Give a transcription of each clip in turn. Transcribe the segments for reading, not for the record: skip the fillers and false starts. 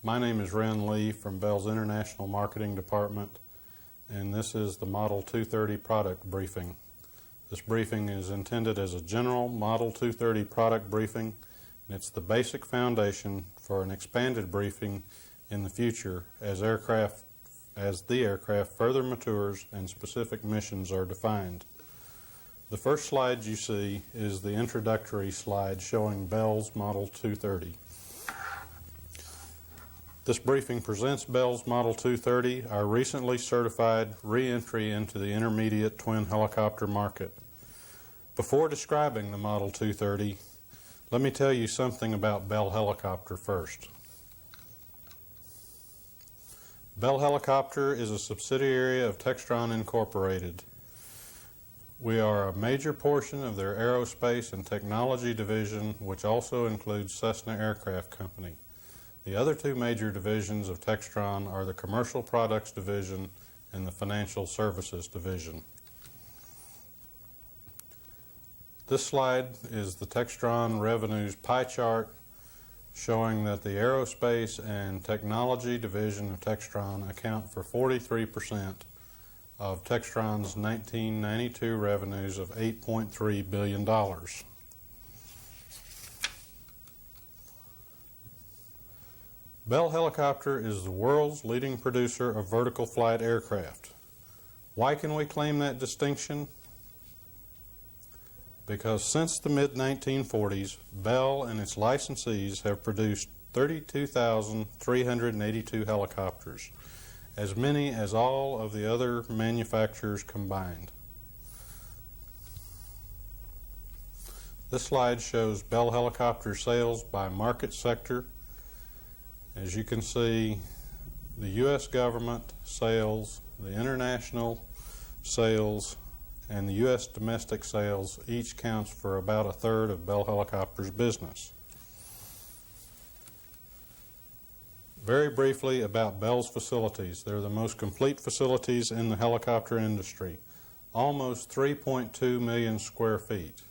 My name is Ren Lee from Bell's International Marketing Department, and this is the Model 230 product briefing. This briefing is intended as a general Model 230 product briefing, and it's the basic foundation for an expanded briefing in the future as the aircraft further matures and specific missions are defined. The first slide you see is the introductory slide showing Bell's Model 230. This briefing presents Bell's Model 230, our recently certified re-entry into the intermediate twin helicopter market. Before describing the Model 230, let me tell you something about Bell Helicopter first. Bell Helicopter is a subsidiary of Textron Incorporated. We are a major portion of their aerospace and technology division, which also includes Cessna Aircraft Company. The other two major divisions of Textron are the Commercial Products Division and the Financial Services Division. This slide is the Textron revenues pie chart showing that the Aerospace and Technology Division of Textron account for 43% of Textron's 1992 revenues of $8.3 billion. Bell Helicopter is the world's leading producer of vertical flight aircraft. Why can we claim that distinction? Because since the mid-1940s, Bell and its licensees have produced 32,382 helicopters, as many as all of the other manufacturers combined. This slide shows Bell Helicopter sales by market sector. As you can see, the U.S. government sales, the international sales, and the U.S. domestic sales each counts for about a third of Bell Helicopter's business. Very briefly about Bell's facilities. They're the most complete facilities in the helicopter industry, almost 3.2 million square feet.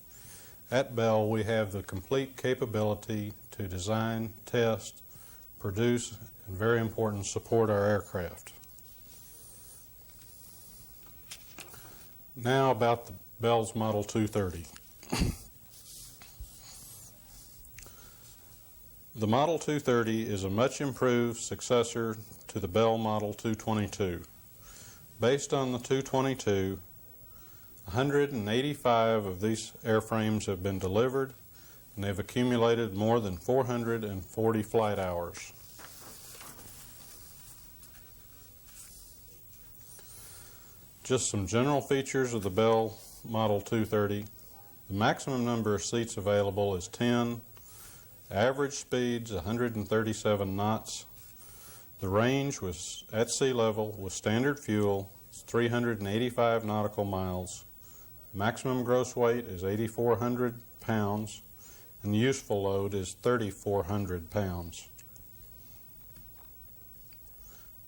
At Bell, we have the complete capability to design, test, produce, and very important, support our aircraft. Now about the Bell's Model 230. The Model 230 is a much improved successor to the Bell Model 222. Based on the 222, 185 of these airframes have been delivered, and they've accumulated more than 440 flight hours. Just some general features of the Bell Model 230. The maximum number of seats available is 10. Average speeds 137 knots. The range was at sea level with standard fuel, 385 nautical miles. Maximum gross weight is 8,400 pounds, and the useful load is 3,400 pounds.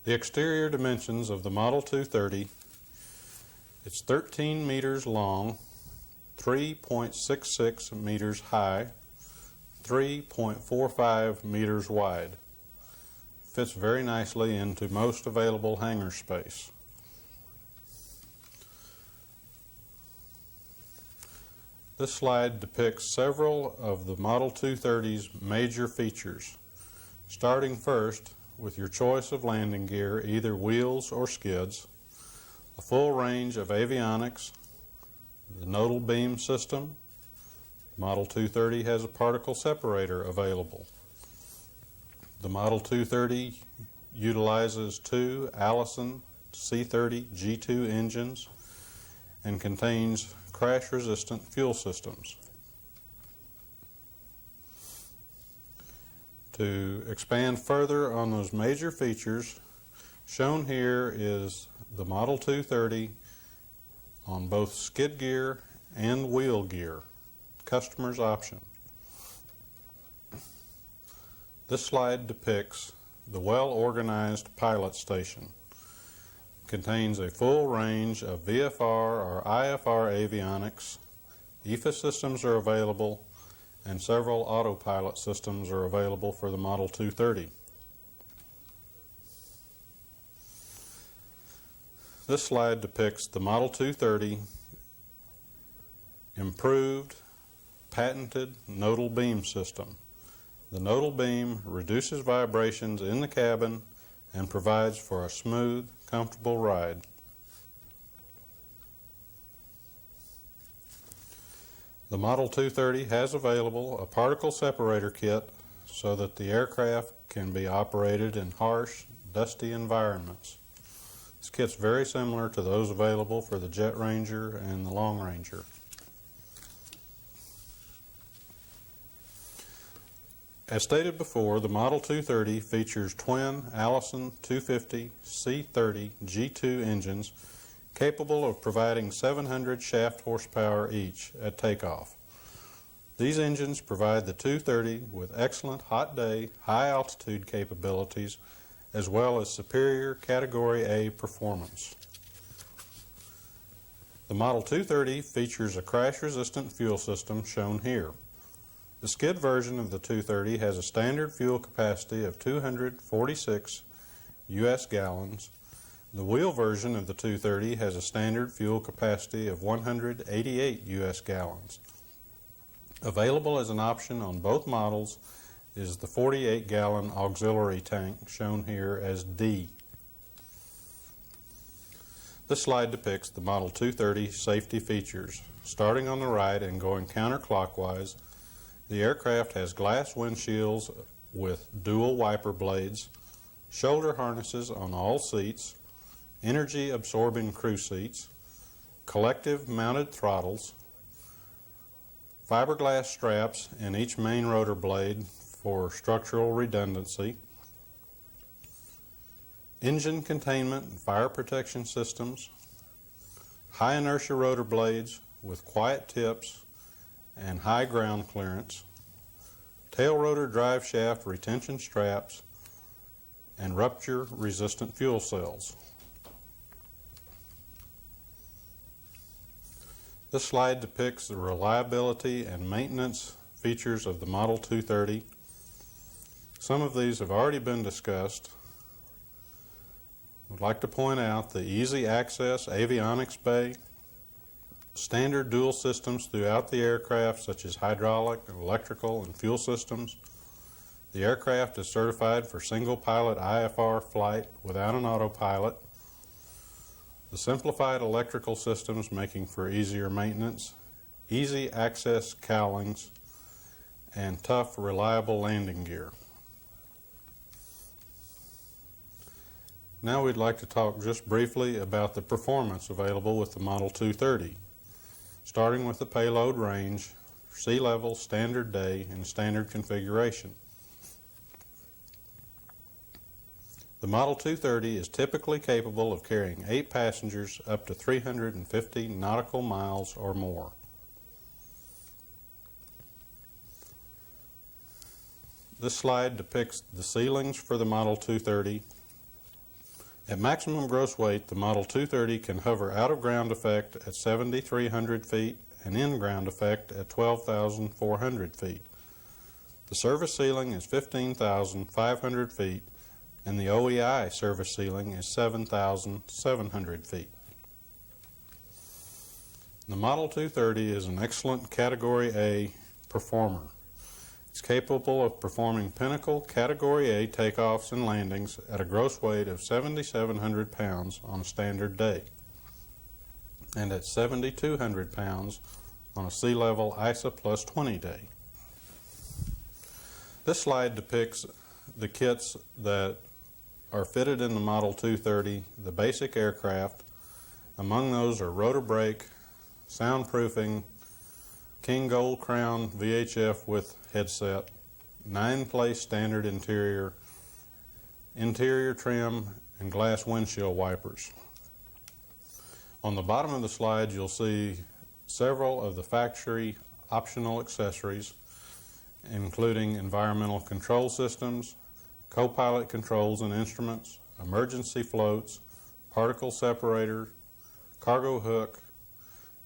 The exterior dimensions of the Model 230: it's 13 meters long, 3.66 meters high, 3.45 meters wide. Fits very nicely into most available hangar space. This slide depicts several of the Model 230's major features, starting first with your choice of landing gear, either wheels or skids, a full range of avionics, the nodal beam system. Model 230 has a particle separator available. The Model 230 utilizes two Allison C30 G2 engines and contains crash-resistant fuel systems. To expand further on those major features, shown here is the Model 230 on both skid gear and wheel gear, customer's option. This slide depicts the well-organized pilot station. It contains a full range of VFR or IFR avionics. EFA systems are available, and several autopilot systems are available for the Model 230. This slide depicts the Model 230 improved, patented nodal beam system. The nodal beam reduces vibrations in the cabin and provides for a smooth, comfortable ride. The Model 230 has available a particle separator kit so that the aircraft can be operated in harsh, dusty environments. This kit's very similar to those available for the Jet Ranger and the Long Ranger. As stated before, the Model 230 features twin Allison 250 C30 G2 engines capable of providing 700 shaft horsepower each at takeoff. These engines provide the 230 with excellent hot day, high altitude capabilities, as well as superior Category A performance. The Model 230 features a crash-resistant fuel system shown here. The skid version of the 230 has a standard fuel capacity of 246 U.S. gallons. The wheel version of the 230 has a standard fuel capacity of 188 U.S. gallons. Available as an option on both models is the 48-gallon auxiliary tank shown here as D. This slide depicts the Model 230 safety features. Starting on the right and going counterclockwise, the aircraft has glass windshields with dual wiper blades, shoulder harnesses on all seats, energy-absorbing crew seats, collective mounted throttles, fiberglass straps in each main rotor blade for structural redundancy, engine containment and fire protection systems, high inertia rotor blades with quiet tips and high ground clearance, tail rotor drive shaft retention straps, and rupture-resistant fuel cells. This slide depicts the reliability and maintenance features of the Model 230. Some of these have already been discussed. I'd like to point out the easy access avionics bay, standard dual systems throughout the aircraft such as hydraulic, electrical, and fuel systems. The aircraft is certified for single pilot IFR flight without an autopilot. The simplified electrical systems making for easier maintenance, easy access cowlings, and tough, reliable landing gear. Now we'd like to talk just briefly about the performance available with the Model 230, starting with the payload range, sea level, standard day, and standard configuration. The Model 230 is typically capable of carrying 8 passengers up to 350 nautical miles or more. This slide depicts the ceilings for the Model 230. At maximum gross weight, the Model 230 can hover out of ground effect at 7,300 feet and in ground effect at 12,400 feet. The service ceiling is 15,500 feet and the OEI service ceiling is 7,700 feet. The Model 230 is an excellent Category A performer. It's capable of performing pinnacle Category A takeoffs and landings at a gross weight of 7,700 pounds on a standard day and at 7,200 pounds on a sea level ISA plus 20 day. This slide depicts the kits that are fitted in the Model 230, the basic aircraft. Among those are rotor brake, soundproofing, King Gold Crown VHF with headset, 9-place standard interior, interior trim, and glass windshield wipers. On the bottom of the slide you'll see several of the factory optional accessories, including environmental control systems, co-pilot controls and instruments, emergency floats, particle separator, cargo hook,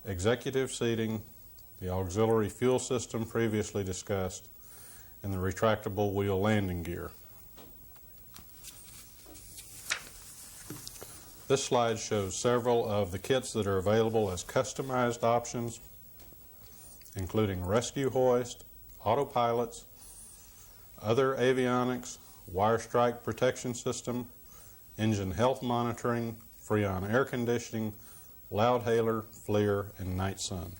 executive seating, the auxiliary fuel system previously discussed, and the retractable wheel landing gear. This slide shows several of the kits that are available as customized options, including rescue hoist, autopilots, other avionics, wire strike protection system, engine health monitoring, Freon air conditioning, loud hailer, FLIR, and night sun.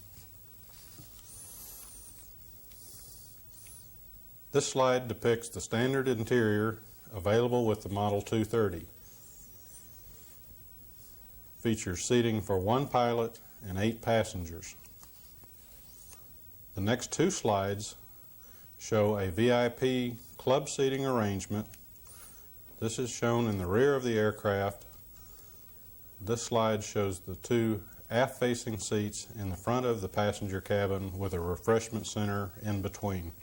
This slide depicts the standard interior available with the Model 230. Features seating for 1 pilot and 8 passengers. The next 2 slides show a VIP club seating arrangement. This is shown in the rear of the aircraft. This slide shows the 2 aft-facing seats in the front of the passenger cabin with a refreshment center in between.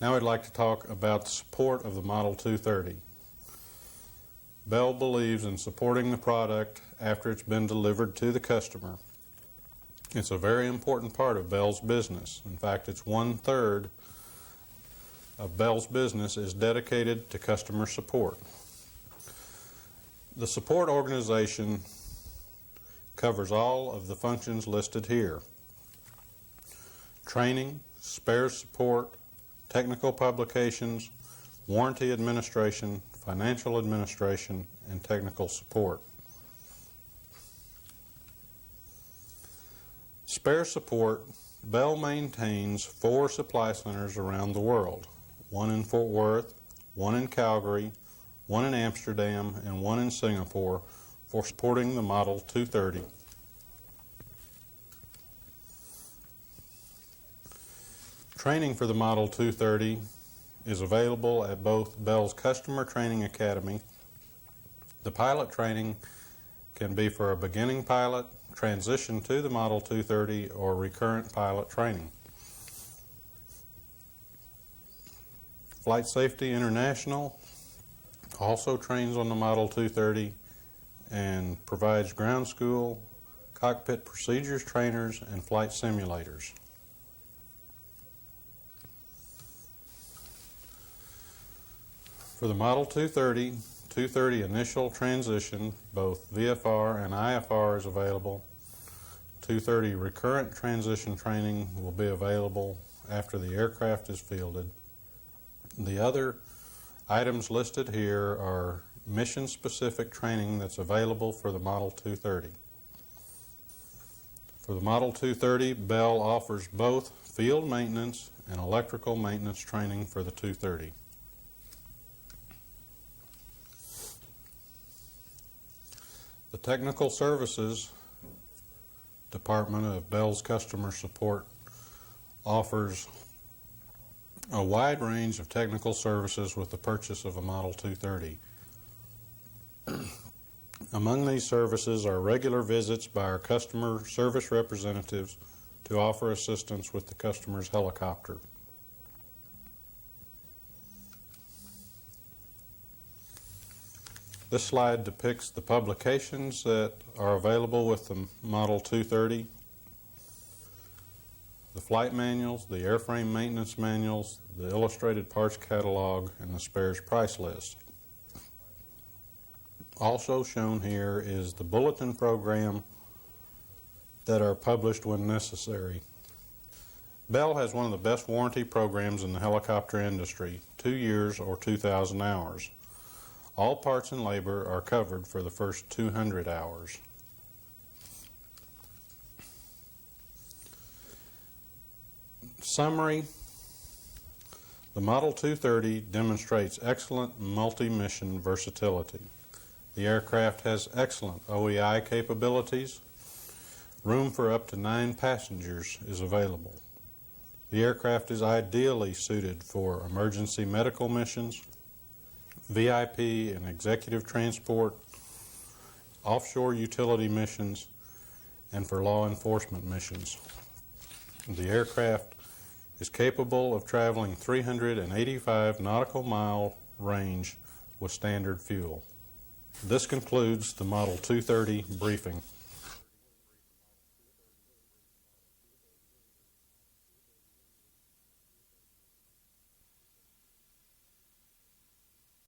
Now I'd like to talk about the support of the Model 230. Bell believes in supporting the product after it's been delivered to the customer. It's a very important part of Bell's business. In fact, it's 1/3 of Bell's business is dedicated to customer support. The support organization covers all of the functions listed here: training, spares support, technical publications, warranty administration, financial administration, and technical support. Spare support, Bell maintains 4 supply centers around the world, 1 in Fort Worth, 1 in Calgary, 1 in Amsterdam, and 1 in Singapore for supporting the Model 230. Training for the Model 230 is available at both Bell's Customer Training Academy. The pilot training can be for a beginning pilot, transition to the Model 230, or recurrent pilot training. Flight Safety International also trains on the Model 230 and provides ground school, cockpit procedures trainers, and flight simulators. For the Model 230 initial transition, both VFR and IFR is available. 230 recurrent transition training will be available after the aircraft is fielded. The other items listed here are mission-specific training that's available for the Model 230. For the Model 230, Bell offers both field maintenance and electrical maintenance training for the 230. The Technical Services Department of Bell's Customer Support offers a wide range of technical services with the purchase of a Model 230. Among these services are regular visits by our customer service representatives to offer assistance with the customer's helicopter. This slide depicts the publications that are available with the Model 230. The flight manuals, the airframe maintenance manuals, the illustrated parts catalog, and the spares price list. Also shown here is the bulletin program that are published when necessary. Bell has one of the best warranty programs in the helicopter industry, 2 years or 2,000 hours. All parts and labor are covered for the first 200 hours. Summary: the Model 230 demonstrates excellent multi-mission versatility. The aircraft has excellent OEI capabilities. Room for up to 9 passengers is available. The aircraft is ideally suited for emergency medical missions, VIP and executive transport, offshore utility missions, and for law enforcement missions. The aircraft is capable of traveling 385 nautical mile range with standard fuel. This concludes the Model 230 briefing.